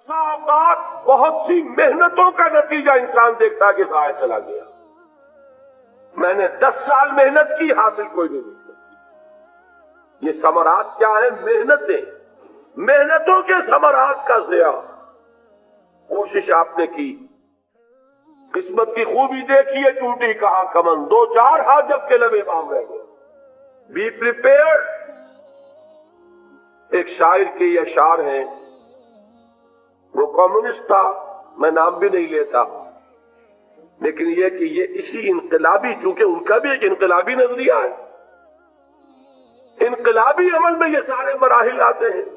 بسا اوقات بہت سی محنتوں کا نتیجہ انسان دیکھتا ہے کہ ضائع چلا گیا. میں نے 10 سال محنت کی، حاصل کوئی نہیں ملتا. یہ ثمرات کیا ہیں؟ محنتیں، محنتوں کے ثمرات کا ضیاع. کوشش آپ نے کی، قسمت کی خوبی دیکھیے، ٹوٹی کہاں کمن، 2-4 ہاتھ جب کے لبے بام رہ گئے. Be prepared. ایک شاعر کے یہ اشعار ہیں، وہ کمیونسٹ تھا، میں نام بھی نہیں لیتا، لیکن یہ کہ یہ اسی انقلابی، چونکہ ان کا بھی ایک انقلابی نظریہ ہے، انقلابی عمل میں یہ سارے مراحل آتے ہیں.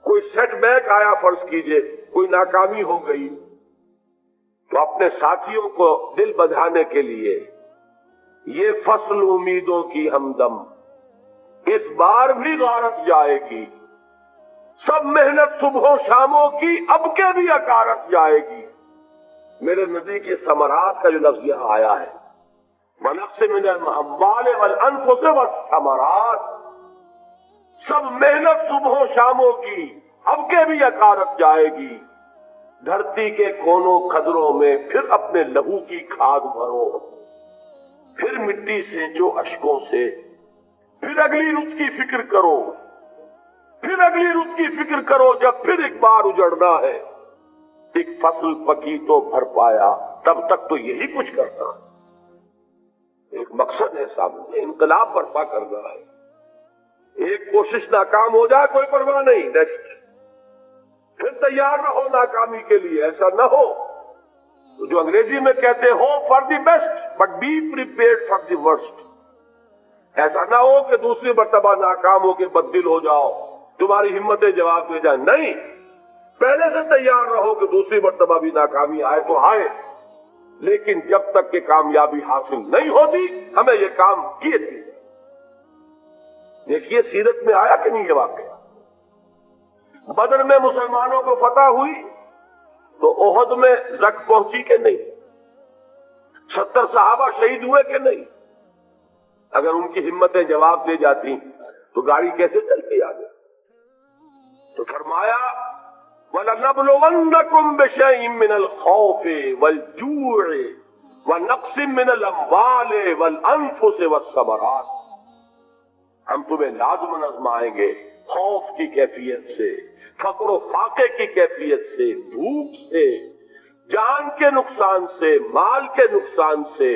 کوئی سیٹ بیک آیا، فرض کیجئے کوئی ناکامی ہو گئی، تو اپنے ساتھیوں کو دل بدھانے کے لیے یہ فصل امیدوں کی ہمدم اس بار بھی غارت جائے گی، سب محنت صبحوں شاموں کی اب کے بھی اکارت جائے گی. میرے نزدیک یہ ثمرات کا جو لفظ یہاں آیا ہے، وَنَقْصٍ مِّنَ الْأَمْوَالِ وَالْأَنفُسِ وَالثَّمَرَاتِ، سب محنت صبحوں شاموں کی اب کے بھی اکارت جائے گی. دھرتی کے کونوں کھدروں میں پھر اپنے لہو کی کھاد بھرو، پھر مٹی سینچو اشکوں سے، پھر اگلی رت کی فکر کرو، پھر اگلی رت کی فکر کرو، جب پھر ایک بار اجڑنا ہے. ایک فصل پکی تو بھر پایا، تب تک تو یہی کچھ کرنا ہے. ایک مقصد ہے سامنے، انقلاب برپا کرنا ہے. ایک کوشش ناکام ہو جائے کوئی پرواہ نہیں، نیکسٹ. پھر تیار نہ ہو ناکامی کے لیے. ایسا نہ ہو تو جو انگریزی میں کہتے ہو for the best but be prepared for the worst. ایسا نہ ہو کہ دوسری مرتبہ ناکام ہو کے بددل ہو جاؤ، تمہاری ہمتیں جواب دے جائیں. نہیں، پہلے سے تیار رہو کہ دوسری مرتبہ بھی ناکامی آئے تو آئے، لیکن جب تک کہ کامیابی حاصل نہیں ہوتی ہمیں یہ کام کیے تھے. دیکھیے سیرت میں آیا کہ نہیں یہ واقعہ. بدر میں مسلمانوں کو فتح ہوئی تو احد میں زک پہنچی کہ نہیں؟ 70 صحابہ شہید ہوئے کہ نہیں؟ اگر ان کی ہمتیں جواب دے جاتی تو گاڑی کیسے چلتی آگے؟ تو فرمایا وَلَنَبْلُوَنَّكُمْ بِشَيْءٍ مِّنَ الْخَوْفِ وَالْجُوعِ وَنَقْصٍ مِّنَ الْأَمْوَالِ وَالْأَنفُسِ وَالثَّمَرَاتِ. ہم تمہیں لازم آزمائیں گے خوف کی کیفیت سے، فقر و فاقے کی کیفیت سے، بھوک سے، جان کے نقصان سے، مال کے نقصان سے،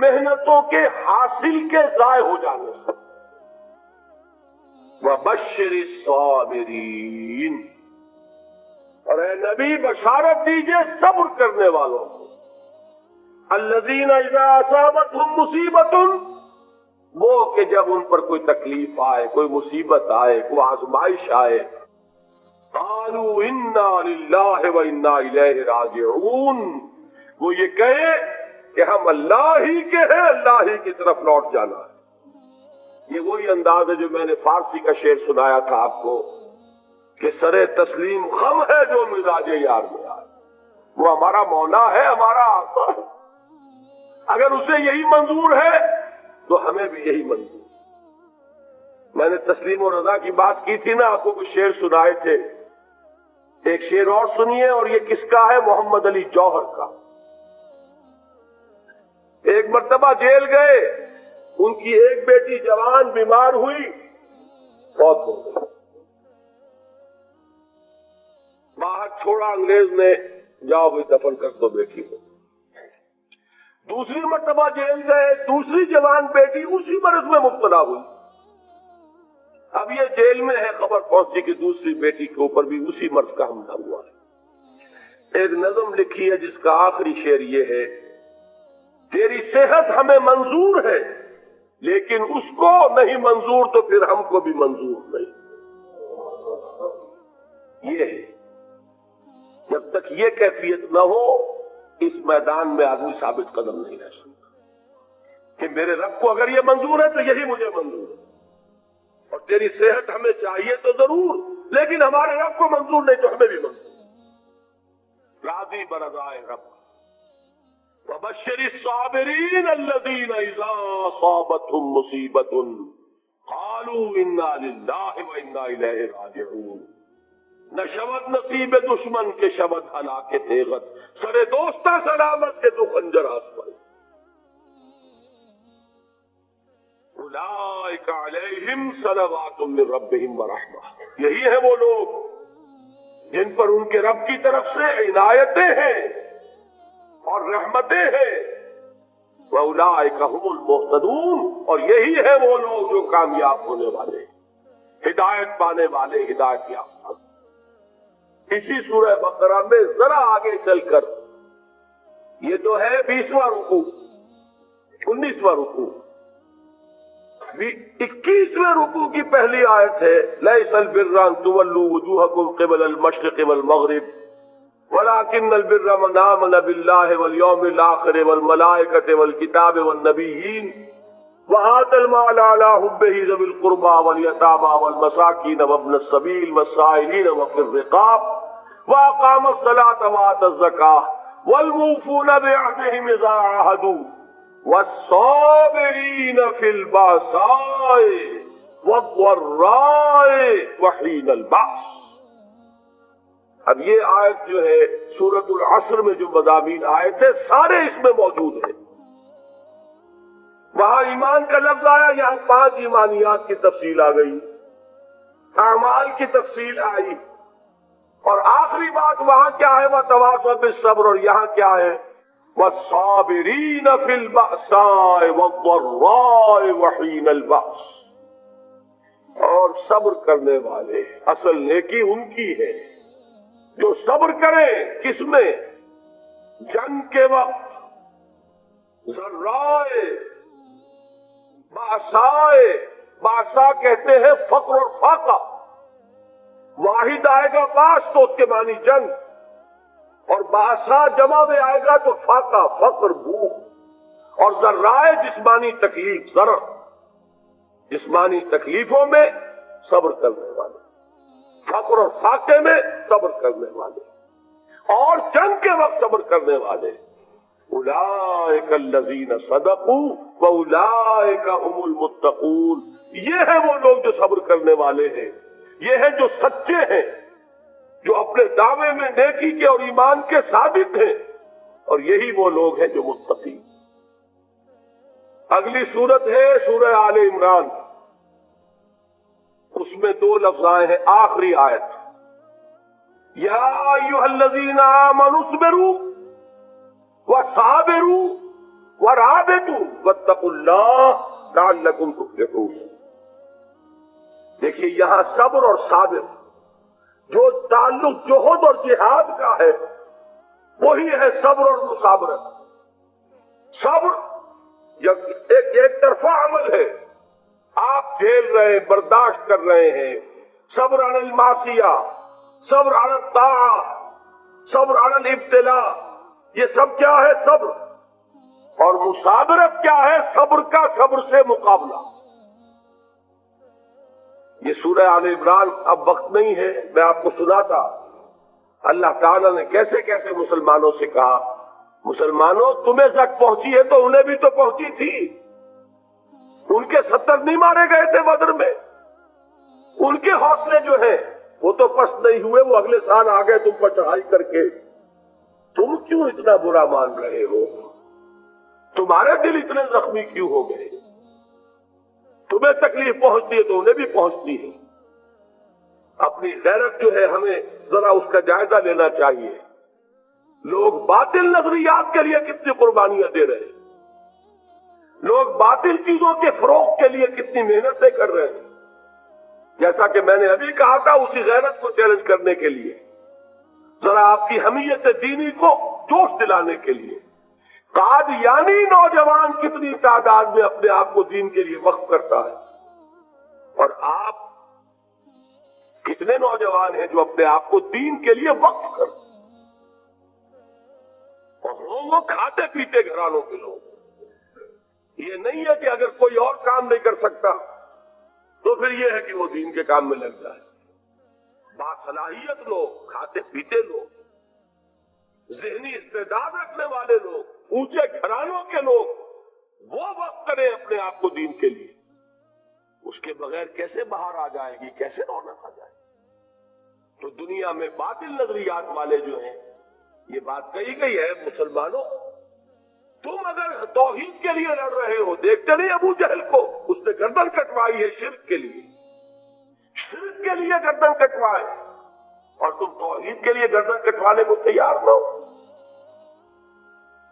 محنتوں کے حاصل کے ضائع ہو جانے سے. وَبَشِّرِ الصَّابِرِينَ، اور اے نبی بشارت دیجئے صبر کرنے والوں کو. الَّذِينَ إِذَا أَصَابَتْهُمْ مُصِيبَةٌ، وہ کہ جب ان پر کوئی تکلیف آئے، کوئی مصیبت آئے، کوئی آزمائش آئے، قالوا انا للہ وانا الیہ راجعون، وہ یہ کہے کہ ہم اللہ ہی کے ہیں، اللہ ہی کی طرف لوٹ جانا ہے. یہ وہی انداز ہے جو میں نے فارسی کا شعر سنایا تھا آپ کو کہ سرے تسلیم خم ہے جو مزاج یار میں آئے. وہ ہمارا مولا ہے، ہمارا آقا ہے. اگر اسے یہی منظور ہے تو ہمیں بھی یہی منظور. میں نے تسلیم و رضا کی بات کی تھی نا، آپ کو کچھ شعر سنائے تھے. ایک شعر اور سنیے، اور یہ کس کا ہے؟ محمد علی جوہر کا. ایک مرتبہ جیل گئے، ان کی ایک بیٹی جوان بیمار ہوئی، بہت ہو گئی. باہر چھوڑا انگریز نے، جاؤ بھی دفن کر دو بیٹی کو. دوسری مرتبہ جیل گئے، دوسری جوان بیٹی اسی مرض میں مبتلا ہوئی. اب یہ جیل میں ہے، خبر پہنچی کہ دوسری بیٹی کے اوپر بھی اسی مرض کا حملہ ہوا ہے. ایک نظم لکھی ہے جس کا آخری شعر یہ ہے: تیری صحت ہمیں منظور ہے لیکن اس کو نہیں منظور تو پھر ہم کو بھی منظور نہیں. یہ ہے، جب تک یہ کیفیت نہ ہو اس میدان میں آدمی ثابت قدم نہیں رہ سکتا کہ میرے رب کو اگر یہ منظور ہے تو یہی مجھے منظور ہے. اور تیری صحت ہمیں چاہیے تو ضرور، لیکن ہمارے رب کو منظور نہیں تو ہمیں بھی منظور. راضی برضائے رب. وَبَشِّرِ الصَّابِرِينَ الَّذِينَ إِذَا أَصَابَتْهُمْ مُصِيبَةٌ قَالُوا إِنَّا لِلَّهِ وَإِنَّا إِلَيْهِ رَاجِعُونَ. نہ شود نصیب دشمن کے شود ہلاک تیغت، سر دوستہ سلامت کے تو خنجر آسمائی۔ اولئک علیہم صلوات من ربہم ورحمہ، یہی ہے وہ لوگ جن پر ان کے رب کی طرف سے عنایتیں ہیں اور رحمتیں ہیں۔ وَأُولَٰئِكَ هُمُ الْمُهْتَدُونَ، اور یہی ہے وہ لوگ جو کامیاب ہونے والے، ہدایت پانے والے، ہدایت یافتہ۔ اسی سورہ بقرہ میں ذرا آگے چل کر، یہ تو ہے 20واں رکوع، 19واں رکوع، 21ویں رکوع کی پہلی آیت ہے لَيْسَ الْبِرَّ أَن تُوَلُّوا وُجُوهَكُمْ قِبَلَ الْمَشْرِقِ وَالْمَغْرِبِ وَلَٰكِنَّ الْبِرَّ مَنْ آمَنَ بِاللَّهِ وَالْيَوْمِ الْآخِرِ وَالْمَلَائِكَةِ وَالْكِتَابِ وَالنَّبِيِّينَ وَآتَى الْمَالَ عَلَىٰ حُبِّهِ ذَوِي الْقُرْبَىٰ وَالْيَتَامَىٰ وَالْمَسَاكِينَ وَابْنَ السَّبِيلِ وَالسَّائِلِينَ وَفِي الرِّقَابِ وَأَقَامَ الصَّلَاةَ وَآتَى الزَّكَاةَ وَالْمُوفُونَ بِعَهْدِهِمْ إِذَا عَاهَدُوا وَالصَّابِرِينَ فِي الْبَأْسَاءِ وَالضَّرَّاءِ وَحِينَ الْبَأْسِ۔ اب یہ آیت جو ہے سورۃ العصر میں جو مضامین آئے تھے سارے اس میں موجود ہیں۔ وہاں ایمان کا لفظ آیا، یہاں 5 ایمانیات کی تفصیل آ گئی، اعمال کی تفصیل آئی، اور آخری بات وہاں کیا ہے وَتَوَاصَوْا بِالصَّبْرِ، اور یہاں کیا ہے وَالصَّابِرِينَ فِي الْبَأْسَاءِ وَالضَّرَّاءِ وَحِينَ الْبَأْسِ، اور صبر کرنے والے، اصل نیکی ان کی ہے جو صبر کرے، کس میں؟ جنگ کے وقت، ذرائے، باسائے، باسا کہتے ہیں فقر اور فاقہ، واحد آئے گا باس تو اس کے معنی جنگ، اور باسا جمع میں آئے گا تو فاقہ، فقر، بھوک، اور ذرائے جسمانی تکلیف، ضرر، جسمانی تکلیفوں میں صبر کرنے والے، فقر اور فاقے میں صبر کرنے والے، اور جنگ کے وقت صبر کرنے والے۔ اولئک الذین صدقوا واولئک هم المتقون، یہ ہے وہ لوگ جو صبر کرنے والے ہیں، یہ ہے جو سچے ہیں، جو اپنے دعوے میں نیکی کے اور ایمان کے ثابت ہیں، اور یہی وہ لوگ ہیں جو متقی۔ اگلی سورت ہے سورہ آل عمران، اس میں 2 لفظ آئے ہیں، آخری آیت یا ایھا الذین آمنوا اصبروا وصابروا ورابطوا واتقوا اللہ لعلکم تفلحون۔ دیکھیے یہاں صبر اور صابر، جو تعلق جہاد اور جہاد کا ہے وہی ہے صبر اور مصابرت۔ صبر ایک طرفہ عمل ہے، آپ جھیل رہے ہیں، برداشت کر رہے ہیں، صبر علی المعصیہ، صبر علی الطاعہ، صبر علی الابتلاء، یہ سب کیا ہے؟ صبر۔ اور مصابرت کیا ہے؟ صبر کا صبر سے مقابلہ۔ یہ سورہ آل عمران، اب وقت نہیں ہے، میں آپ کو سناتا اللہ تعالیٰ نے کیسے کیسے مسلمانوں سے کہا، مسلمانوں تمہیں زک پہنچی ہے تو انہیں بھی تو پہنچی تھی، ان کے 70 نہیں مارے گئے تھے بدر میں، ان کے حوصلے جو ہیں وہ تو پست نہیں ہوئے، وہ اگلے سال آ گئے تم پر چڑھائی کر کے، تم کیوں اتنا برا مان رہے ہو؟ تمہارے دل اتنے زخمی کیوں ہو گئے؟ تمہیں تکلیف پہنچتی ہے تو انہیں بھی پہنچتی ہے۔ اپنی غیرت جو ہے ہمیں ذرا اس کا جائزہ لینا چاہیے۔ لوگ باطل نظریات کے لیے کتنی قربانیاں دے رہے ہیں، لوگ باطل چیزوں کے فروغ کے لیے کتنی محنتیں کر رہے ہیں۔ جیسا کہ میں نے ابھی کہا تھا، اسی غیرت کو چیلنج کرنے کے لیے، ذرا آپ کی حمیت دینی کو جوش دلانے کے لیے، قادیانی نوجوان کتنی تعداد میں اپنے آپ کو دین کے لیے وقف کرتا ہے، اور آپ کتنے نوجوان ہیں جو اپنے آپ کو دین کے لیے وقف کرتے ہیں، اور وہ کھاتے پیتے گھرانوں کے لوگ۔ یہ نہیں ہے کہ اگر کوئی اور کام نہیں کر سکتا تو پھر یہ ہے کہ وہ دین کے کام میں لگ جائے۔ باصلاحیت لوگ، کھاتے پیتے لوگ، ذہنی استعداد رکھنے والے لوگ، اونچے گھرانوں کے لوگ وہ وقت کریں اپنے آپ کو دین کے لیے، اس کے بغیر کیسے باہر آ جائے گی، کیسے رونق آ جائے گی؟ تو دنیا میں باطل نظریات والے جو ہیں، یہ بات کہی گئی ہے مسلمانوں، تم اگر توحید کے لیے لڑ رہے ہو، دیکھتے نہیں ابو جہل کو، اس نے گردن کٹوائی ہے شرک کے لیے، شرک کے لیے گردن کٹوائے، اور تم توحید کے لیے گردن کٹوانے کو تیار نہ ہو۔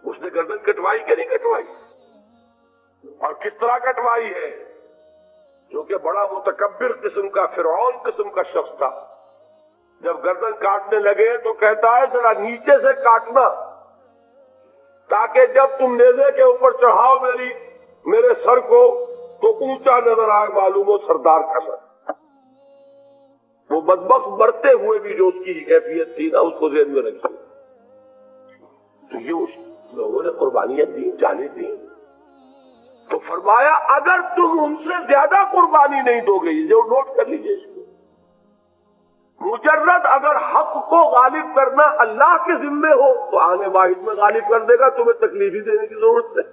اس نے گردن کٹوائی کہ نہیں کٹوائی؟ اور کس طرح کٹوائی ہے؟ جو کہ بڑا متکبر قسم کا، فرعون قسم کا شخص تھا، جب گردن کاٹنے لگے تو کہتا ہے ذرا نیچے سے کاٹنا، تاکہ جب تم نیزے کے اوپر چڑھاؤ میرے سر کو تو اونچا نظر آئے، معلوم ہو سردار کا سر۔ وہ بدبخت مرتے ہوئے بھی جو اس کی کیفیت تھی نا، اس کو ذہن میں رکھیے۔ تو یہ اس لوگوں نے قربانیاں دی، جانیں دی، تو فرمایا اگر تم ان سے زیادہ قربانی نہیں دو گے، جو نوٹ کر لیجیے اس کو، مجرد اگر حق کو غالب کرنا اللہ کے ذمے ہو تو آنے واحد میں غالب کر دے گا، تمہیں تکلیف ہی دینے کی ضرورت نہیں۔